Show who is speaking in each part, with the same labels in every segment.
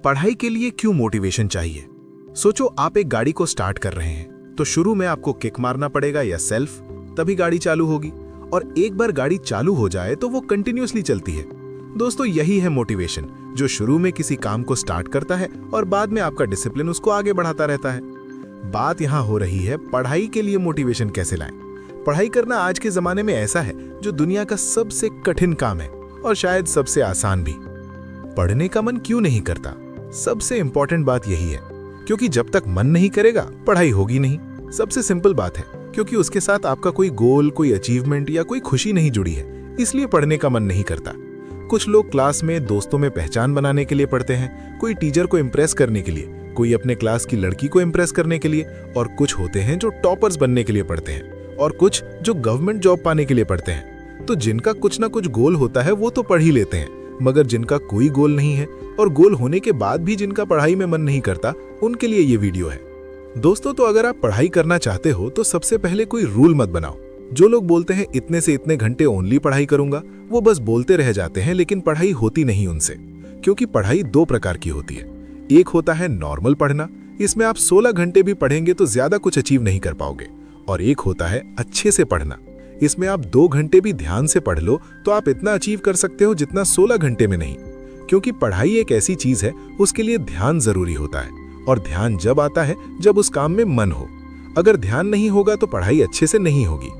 Speaker 1: पढ़ाई के लिए क्यों मोटिवेशन चाहिए? सोचो, आप एक गाड़ी को स्टार्ट कर रहे हैं तो शुरू में आपको किक मारना पड़ेगा या सेल्फ, तभी गाड़ी चालू होगी। और एक बार गाड़ी चालू हो जाए तो वो कंटिन्यूअसली चलती है। दोस्तों, यही है मोटिवेशन, जो शुरू में किसी काम को स्टार्ट करता है और बाद में आपका डिसिप्लिन उसको आगे बढ़ाता रहता है। बात यहाँ हो रही है पढ़ाई के लिए मोटिवेशन कैसे लाएं। पढ़ाई करना आज के जमाने में ऐसा है जो दुनिया का सबसे कठिन काम है और शायद सबसे आसान भी। पढ़ने का मन क्यों नहीं करता? सबसे इंपॉर्टेंट बात यही है, क्योंकि जब तक मन नहीं करेगा पढ़ाई होगी नहीं। सबसे सिंपल बात है, क्योंकि उसके साथ आपका कोई गोल, कोई अचीवमेंट या कोई खुशी नहीं जुड़ी है, इसलिए पढ़ने का मन नहीं करता। कुछ लोग क्लास में दोस्तों में पहचान बनाने के लिए पढ़ते हैं, कोई टीचर को इम्प्रेस करने के लिए, कोई अपने क्लास की लड़की को इम्प्रेस करने के लिए, और कुछ होते हैं जो टॉपर्स बनने के लिए पढ़ते हैं, और कुछ जो गवर्नमेंट जॉब पाने के लिए पढ़ते हैं। तो जिनका कुछ ना कुछ गोल होता है वो तो पढ़ ही लेते हैं, मगर जिनका कोई गोल नहीं है और गोल होने के बाद भी जिनका पढ़ाई में मन नहीं करता, उनके लिए ये वीडियो है। दोस्तों, तो अगर आप पढ़ाई करना चाहते हो तो सबसे पहले कोई रूल मत बनाओ। जो लोग बोलते हैं इतने से इतने घंटे ओनली पढ़ाई करूंगा, वो बस बोलते रह जाते हैं, लेकिन पढ़ाई होती नहीं उनसे। क्योंकि पढ़ाई दो प्रकार की होती है। एक होता है नॉर्मल पढ़ना, इसमें आप 16 घंटे भी पढ़ेंगे तो ज्यादा कुछ अचीव नहीं कर पाओगे। और एक होता है अच्छे से पढ़ना, इसमें आप 2 घंटे भी ध्यान से पढ़ लो तो आप इतना अचीव कर सकते हो जितना 16 घंटे में नहीं। क्योंकि पढ़ाई एक ऐसी चीज है, उसके लिए ध्यान जरूरी होता है, और ध्यान जब आता है जब उस काम में मन हो। अगर ध्यान नहीं होगा तो पढ़ाई अच्छे से नहीं होगी।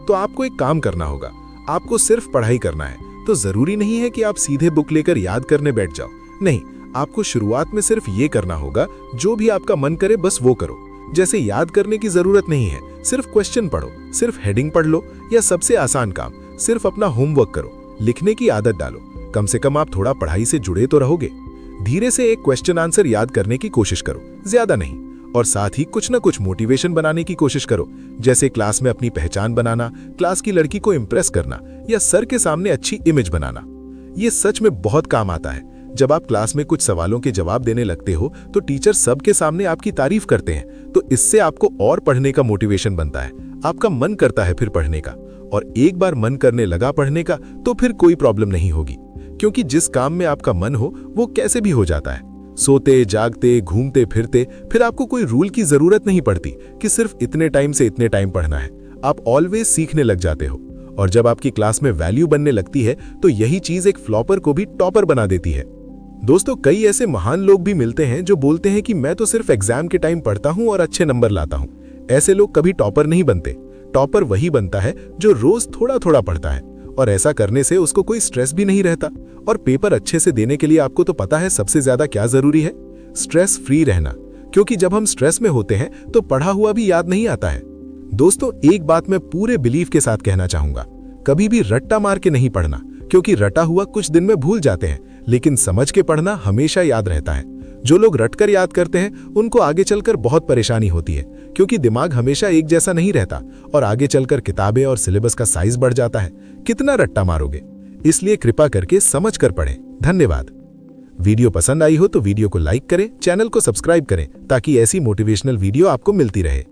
Speaker 1: तो आपको एक काम करना होगा, आपको सिर्फ पढ़ाई करना है। तो जरूरी नहीं है कि आप सीधे बुक लेकर याद करने बैठ जाओ, नहीं, आपको शुरुआत में सिर्फ ये करना होगा, जो भी आपका मन करे बस वो करो। जैसे याद करने की जरूरत नहीं है, सिर्फ क्वेश्चन पढ़ो, सिर्फ हेडिंग पढ़ लो, या सबसे आसान काम, सिर्फ अपना होमवर्क करो, लिखने की आदत डालो। कम से कम आप थोड़ा पढ़ाई से जुड़े तो रहोगे। धीरे से एक क्वेश्चन आंसर याद करने की कोशिश करो, ज्यादा नहीं। और साथ ही कुछ ना कुछ मोटिवेशन बनाने की कोशिश करो, जैसे क्लास में अपनी पहचान बनाना, क्लास की लड़की को इम्प्रेस करना, या सर के सामने अच्छी इमेज बनाना। ये सच में बहुत काम आता है। जब आप क्लास में कुछ सवालों के जवाब देने लगते हो तो टीचर सबके सामने आपकी तारीफ करते हैं, तो इससे आपको और पढ़ने का मोटिवेशन बनता है, आपका मन करता है फिर पढ़ने का। और एक बार मन करने लगा पढ़ने का तो फिर कोई प्रॉब्लम नहीं होगी, क्योंकि जिस काम में आपका मन हो वो कैसे भी हो जाता है। सोते जागते घूमते फिरते फिर आपको कोई रूल की जरूरत नहीं पड़ती कि सिर्फ इतने टाइम से इतने टाइम पढ़ना है। आप ऑलवेज सीखने लग जाते हो, और जब आपकी क्लास में वैल्यू बनने लगती है तो यही चीज एक फ्लॉपर को भी टॉपर बना देती है। दोस्तों, कई ऐसे महान लोग भी मिलते हैं जो बोलते हैं कि मैं तो सिर्फ एग्जाम के टाइम पढ़ता हूं और अच्छे नंबर लाता हूं। ऐसे लोग कभी टॉपर नहीं बनते। टॉपर वही बनता है जो रोज थोड़ा थोड़ा पढ़ता है, और ऐसा करने से उसको कोई स्ट्रेस भी नहीं रहता। और पेपर अच्छे से देने के लिए आपको तो पता है सबसे ज्यादा क्या जरूरी है? स्ट्रेस फ्री रहना। क्योंकि जब हम स्ट्रेस में होते हैं तो पढ़ा हुआ भी याद नहीं आता है। दोस्तों, एक बात मैं पूरे बिलीव के साथ कहना चाहूंगा, कभी भी रट्टा मार के नहीं पढ़ना, क्योंकि रटा हुआ कुछ दिन में भूल जाते हैं, लेकिन समझ के पढ़ना हमेशा याद रहता है। जो लोग रटकर याद करते हैं उनको आगे चलकर बहुत परेशानी होती है, क्योंकि दिमाग हमेशा एक जैसा नहीं रहता, और आगे चलकर किताबें और सिलेबस का साइज बढ़ जाता है। कितना रट्टा मारोगे? इसलिए कृपा करके समझ कर पढ़ें। धन्यवाद। वीडियो पसंद आई हो तो वीडियो को लाइक करें, चैनल को सब्सक्राइब करें, ताकि ऐसी मोटिवेशनल वीडियो आपको मिलती रहे।